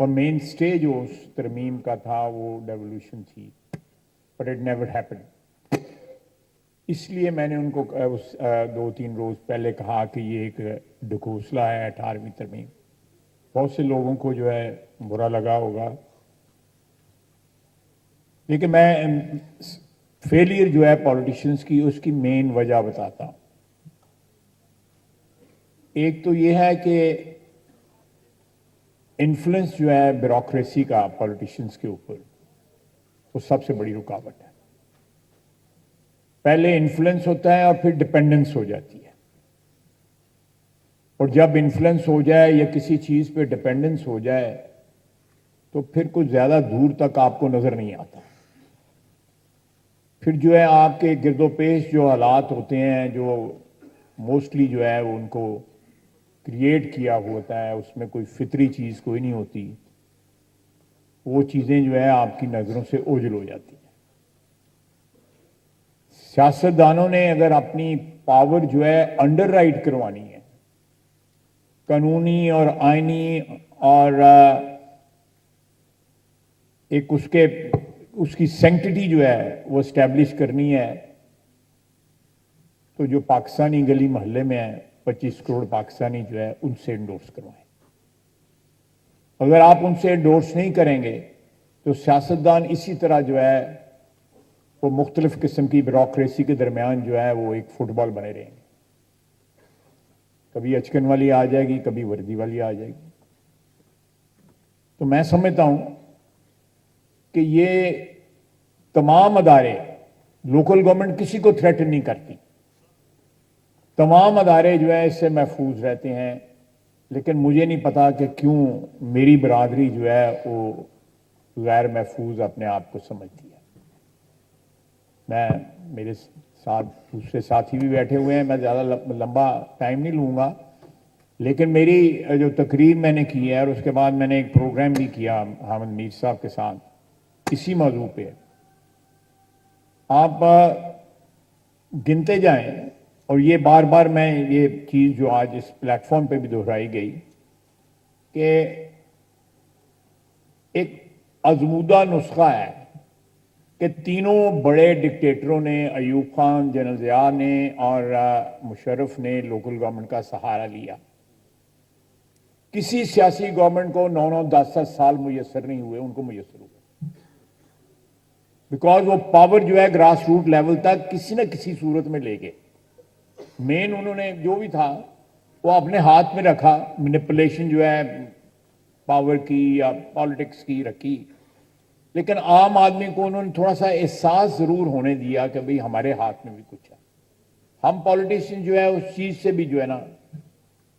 اور مین سٹے جو اس ترمیم کا تھا وہ ڈیولیوشن تھی، بٹ اٹ نیور ہیپن. اس لیے میں نے ان کو 2-3 روز پہلے کہا کہ یہ ایک ڈھکوسلہ ہے 18ویں ترمیم. بہت سے لوگوں کو جو ہے برا لگا ہوگا، لیکن میں فیلئر جو ہے پولیٹیشنز کی اس کی مین وجہ بتاتا ہوں. ایک تو یہ ہے کہ انفلوئنس جو ہے بیوروکریسی کا پولیٹیشنز کے اوپر، وہ سب سے بڑی رکاوٹ ہے. پہلے انفلوئنس ہوتا ہے اور پھر ڈپینڈنس ہو جاتی ہے، اور جب انفلوئنس ہو جائے یا کسی چیز پہ ڈپینڈنس ہو جائے تو پھر کچھ زیادہ دور تک آپ کو نظر نہیں آتا. پھر جو ہے آپ کے گرد و پیش جو حالات ہوتے ہیں، جو موسٹلی جو ہے وہ ان کو کریٹ کیا ہوتا ہے، اس میں کوئی فطری چیز کوئی نہیں ہوتی، وہ چیزیں جو ہے آپ کی نظروں سے اوجھل ہو جاتی ہیں. سیاستدانوں نے اگر اپنی پاور جو ہے انڈر رائٹ کروانی ہے، قانونی اور آئینی اور ایک اس کی سینکٹیٹی جو ہے وہ اسٹیبلش کرنی ہے، تو جو پاکستانی گلی محلے میں ہیں 25 کروڑ پاکستانی جو ہے ان سے انڈورس کروائیں. اگر آپ ان سے انڈورس نہیں کریں گے تو سیاستدان اسی طرح جو ہے وہ مختلف قسم کی بیوروکریسی کے درمیان جو ہے وہ ایک فٹ بال بنے رہیں گے. کبھی اچکن والی آ جائے گی، کبھی وردی والی آ جائے گی. تو میں سمجھتا ہوں کہ یہ تمام ادارے، لوکل گورنمنٹ کسی کو تھریٹن نہیں کرتی، تمام ادارے جو ہے اس سے محفوظ رہتے ہیں. لیکن مجھے نہیں پتا کہ کیوں میری برادری جو ہے وہ غیر محفوظ اپنے آپ کو سمجھتی ہے. میرے ساتھ دوسرے ساتھی بھی بیٹھے ہوئے ہیں، میں زیادہ لمبا ٹائم نہیں لوں گا، لیکن میری جو تقریر میں نے کی ہے اور اس کے بعد میں نے ایک پروگرام بھی کیا حامد میر صاحب کے ساتھ اسی موضوع پہ، آپ گنتے جائیں. اور یہ بار بار میں یہ چیز جو آج اس پلیٹ فارم پہ بھی دہرائی گئی کہ ایک آزمودہ نسخہ ہے کہ تینوں بڑے ڈکٹیٹروں نے، ایوب خان، جنرل ضیاء نے اور مشرف نے لوکل گورنمنٹ کا سہارا لیا. کسی سیاسی گورنمنٹ کو 9-10 سال میسر نہیں ہوئے، ان کو میسر ہوئے، بیکاز وہ پاور جو ہے گراس روٹ لیول تک کسی نہ کسی صورت میں لے گئے. مین انہوں نے جو بھی تھا وہ اپنے ہاتھ میں رکھا، مینپولیشن جو ہے پاور کی یا پالیٹکس کی رکھی، لیکن عام آدمی کو انہوں نے تھوڑا سا احساس ضرور ہونے دیا کہ بھئی ہمارے ہاتھ میں بھی کچھ ہے. ہم پالیٹیشین جو ہے اس چیز سے بھی جو ہے نا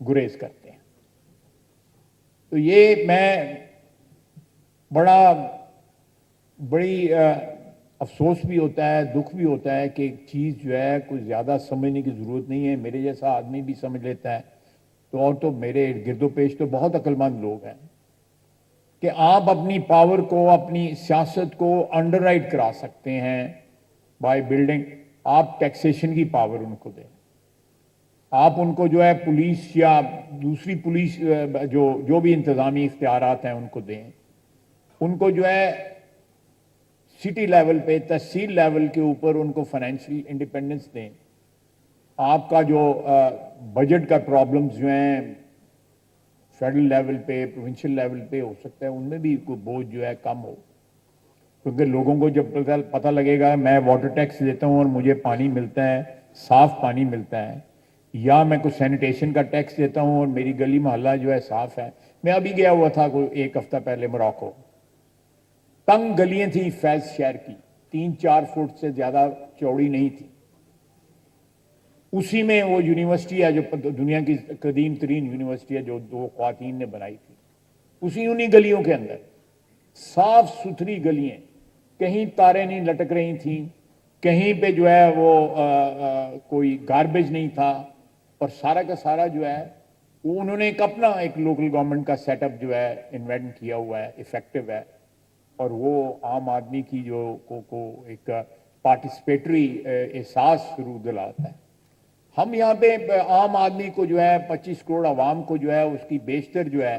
گریز کرتے ہیں. تو یہ میں بڑی افسوس بھی ہوتا ہے، دکھ بھی ہوتا ہے کہ ایک چیز جو ہے کوئی زیادہ سمجھنے کی ضرورت نہیں ہے. میرے جیسا آدمی بھی سمجھ لیتا ہے، تو میرے گرد و پیش تو بہت عقل مند لوگ ہیں کہ آپ اپنی پاور کو، اپنی سیاست کو انڈر رائٹ کرا سکتے ہیں بائی بلڈنگ. آپ ٹیکسیشن کی پاور ان کو دیں، آپ ان کو جو ہے پولیس یا دوسری پولیس جو بھی انتظامی اختیارات ہیں ان کو دیں. ان کو جو ہے سٹی لیول پہ، تحصیل لیول کے اوپر ان کو فائنینشیل انڈیپینڈنس دیں. آپ کا جو بجٹ کا پرابلمز جو ہیں فیڈرل لیول پہ، پروونشل لیول پہ ہو سکتا ہے ان میں بھی کوئی بوجھ جو ہے کم ہو. کیونکہ لوگوں کو جب پتہ لگے گا میں واٹر ٹیکس دیتا ہوں اور مجھے پانی ملتا ہے، صاف پانی ملتا ہے، یا میں کوئی سینیٹیشن کا ٹیکس دیتا ہوں اور میری گلی محلہ جو ہے صاف ہے. میں ابھی گیا ہوا تھا کوئی 1 ہفتہ پہلے موراکو، تنگ گلیاں تھیں فیض شہر کی، 3-4 فٹ سے زیادہ چوڑی نہیں تھی. اسی میں وہ یونیورسٹی ہے جو دنیا کی قدیم ترین یونیورسٹی ہے جو 2 خواتین نے بنائی تھی، اسی انہی گلیوں کے اندر صاف ستھری گلیاں، کہیں تاریں نہیں لٹک رہی تھیں، کہیں پہ جو ہے وہ کوئی گاربیج نہیں تھا، اور سارا کا سارا جو ہے وہ انہوں نے اپنا ایک لوکل گورنمنٹ کا سیٹ اپ جو ہے انوینٹ کیا ہوا ہے، افیکٹو ہے، اور وہ عام آدمی کی جو کو ایک پارٹیسپیٹری احساس ضرور دلاتا ہے. ہم یہاں پہ عام آدمی کو جو ہے 25 کروڑ عوام کو جو ہے اس کی بیشتر جو ہے